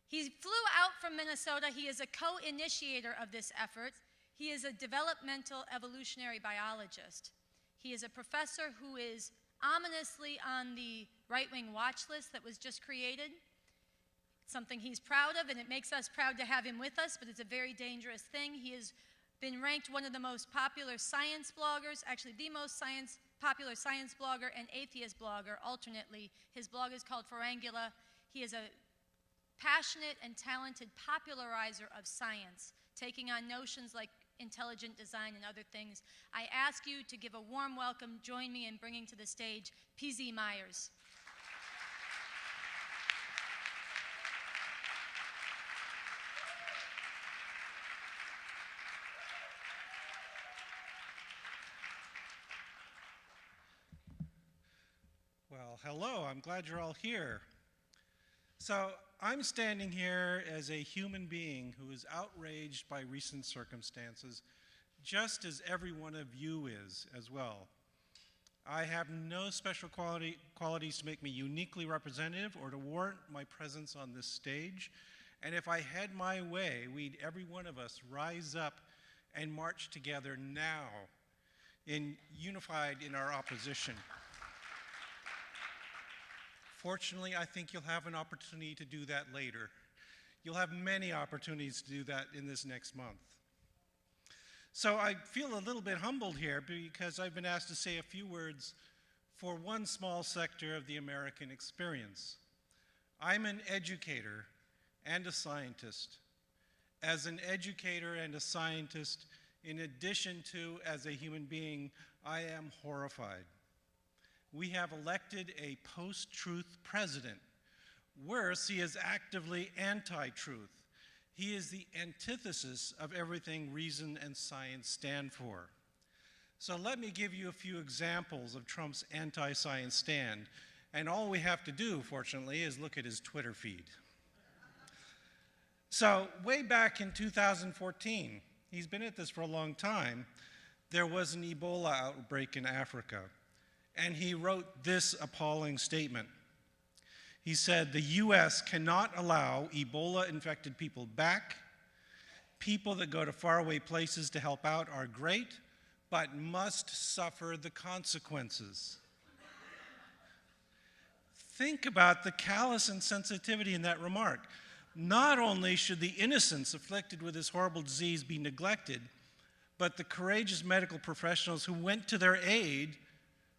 He flew out from Minnesota. He is a co-initiator of this effort. He is a developmental evolutionary biologist. He is a professor who is ominously on the right-wing watch list that was just created. It's something he's proud of, and it makes us proud to have him with us, but it's a very dangerous thing. He has been ranked one of the most popular science bloggers, actually the most popular science blogger and atheist blogger alternately. His blog is called Pharangula. He is a passionate and talented popularizer of science, taking on notions like intelligent design and other things. I ask you to give a warm welcome, join me in bringing to the stage P.Z. Meyers. Well, hello, I'm glad you're all here. So I'm standing here as a human being who is outraged by recent circumstances, just as every one of you is as well. I have no special qualities to make me uniquely representative or to warrant my presence on this stage. And if I had my way, every one of us rise up and march together now, unified in our opposition. Fortunately, I think you'll have an opportunity to do that later. You'll have many opportunities to do that in this next month. So I feel a little bit humbled here because I've been asked to say a few words for one small sector of the American experience. I'm an educator and a scientist. As an educator and a scientist, in addition to as a human being, I am horrified. We have elected a post-truth president. Worse, he is actively anti-truth. He is the antithesis of everything reason and science stand for. So let me give you a few examples of Trump's anti-science stand. And all we have to do, fortunately, is look at his Twitter feed. So way back in 2014, he's been at this for a long time, there was an Ebola outbreak in Africa. And he wrote this appalling statement. He said, "The U.S. cannot allow Ebola-infected people back. People that go to faraway places to help out are great, but must suffer the consequences." Think about the callous insensitivity in that remark. Not only should the innocents afflicted with this horrible disease be neglected, but the courageous medical professionals who went to their aid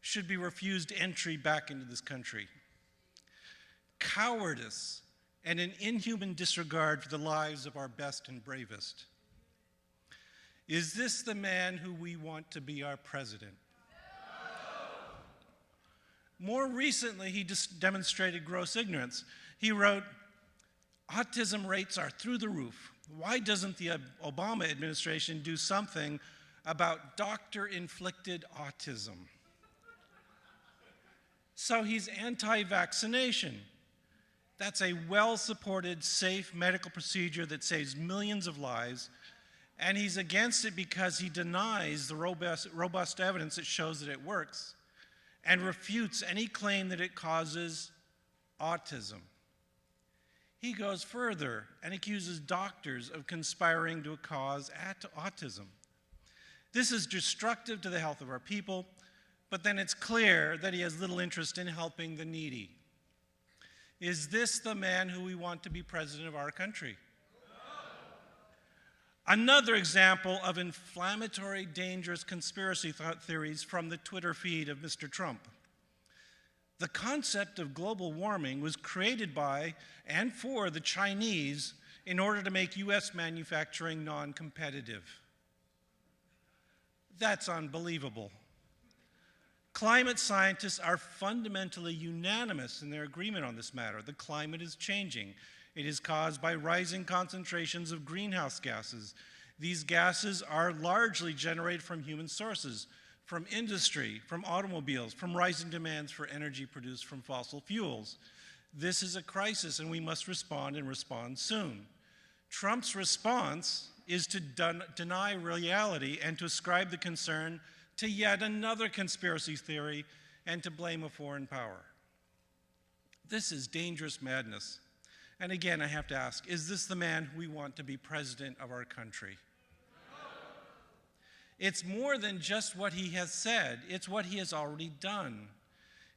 should be refused entry back into this country. Cowardice and an inhuman disregard for the lives of our best and bravest. Is this the man who we want to be our president? No. More recently, he demonstrated gross ignorance. He wrote, "Autism rates are through the roof. Why doesn't the Obama administration do something about doctor-inflicted autism?" So he's anti-vaccination. That's a well-supported, safe medical procedure that saves millions of lives, and he's against it because he denies the robust evidence that shows that it works and refutes any claim that it causes autism. He goes further and accuses doctors of conspiring to cause autism. This is destructive to the health of our people, but then it's clear that he has little interest in helping the needy. Is this the man who we want to be president of our country? No. Another example of inflammatory, dangerous conspiracy theories from the Twitter feed of Mr. Trump. The concept of global warming was created by and for the Chinese in order to make U.S. manufacturing non-competitive. That's unbelievable. Climate scientists are fundamentally unanimous in their agreement on this matter. The climate is changing. It is caused by rising concentrations of greenhouse gases. These gases are largely generated from human sources, from industry, from automobiles, from rising demands for energy produced from fossil fuels. This is a crisis, and we must respond and respond soon. Trump's response is to deny reality and to ascribe the concern to yet another conspiracy theory and to blame a foreign power. This is dangerous madness. And again, I have to ask, is this the man who we want to be president of our country? It's more than just what he has said, it's what he has already done.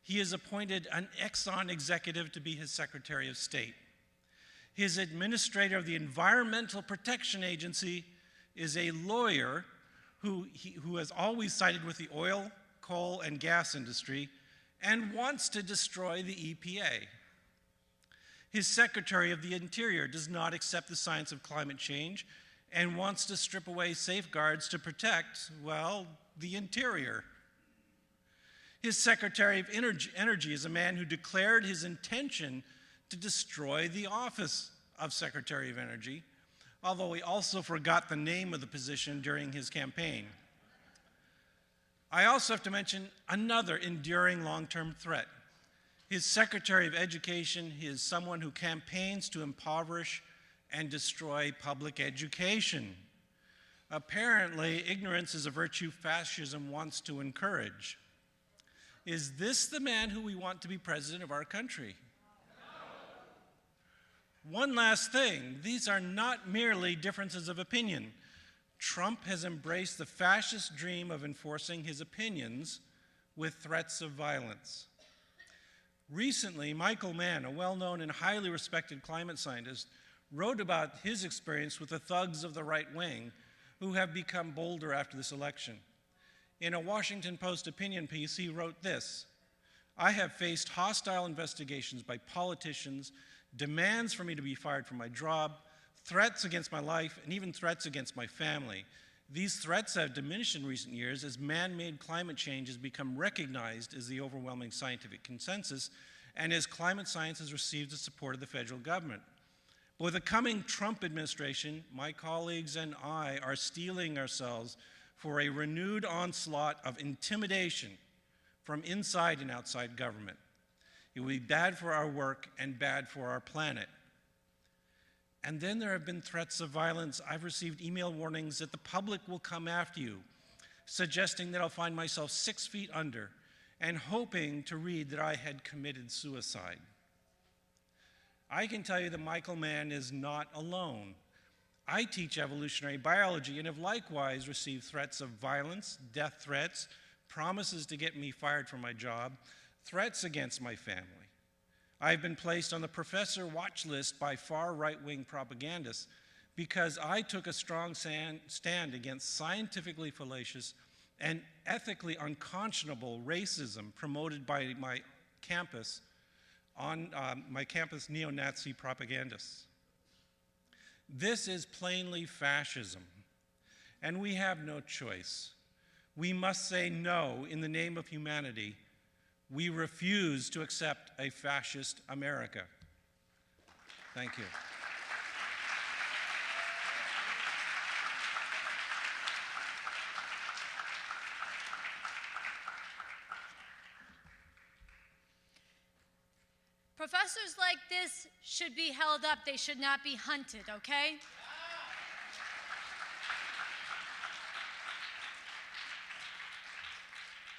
He has appointed an Exxon executive to be his Secretary of State. His administrator of the Environmental Protection Agency is a lawyer who has always sided with the oil, coal, and gas industry and wants to destroy the EPA. His Secretary of the Interior does not accept the science of climate change and wants to strip away safeguards to protect, well, the interior. His Secretary of Energy is a man who declared his intention to destroy the office of Secretary of Energy, although he also forgot the name of the position during his campaign. I also have to mention another enduring long-term threat. His Secretary of Education is someone who campaigns to impoverish and destroy public education. Apparently, ignorance is a virtue fascism wants to encourage. Is this the man who we want to be president of our country? No. One last thing, these are not merely differences of opinion. Trump has embraced the fascist dream of enforcing his opinions with threats of violence. Recently, Michael Mann, a well-known and highly respected climate scientist, wrote about his experience with the thugs of the right wing who have become bolder after this election. In a Washington Post opinion piece, he wrote this: "I have faced hostile investigations by politicians, demands for me to be fired from my job, threats against my life, and even threats against my family. These threats have diminished in recent years as man-made climate change has become recognized as the overwhelming scientific consensus and as climate science has received the support of the federal government. But with the coming Trump administration, my colleagues and I are steeling ourselves for a renewed onslaught of intimidation from inside and outside government. It will be bad for our work and bad for our planet." And then there have been threats of violence. I've received email warnings that the public will come after you, suggesting that I'll find myself 6 feet under and hoping to read that I had committed suicide. I can tell you that Michael Mann is not alone. I teach evolutionary biology and have likewise received threats of violence, death threats, promises to get me fired from my job, threats against my family. I've been placed on the professor Watchlist by far right-wing propagandists because I took a strong stand against scientifically fallacious and ethically unconscionable racism promoted by my campus neo-Nazi propagandists. This is plainly fascism, and we have no choice. We must say no in the name of humanity. We refuse to accept a fascist America. Thank you. Professors like this should be held up. They should not be hunted, okay?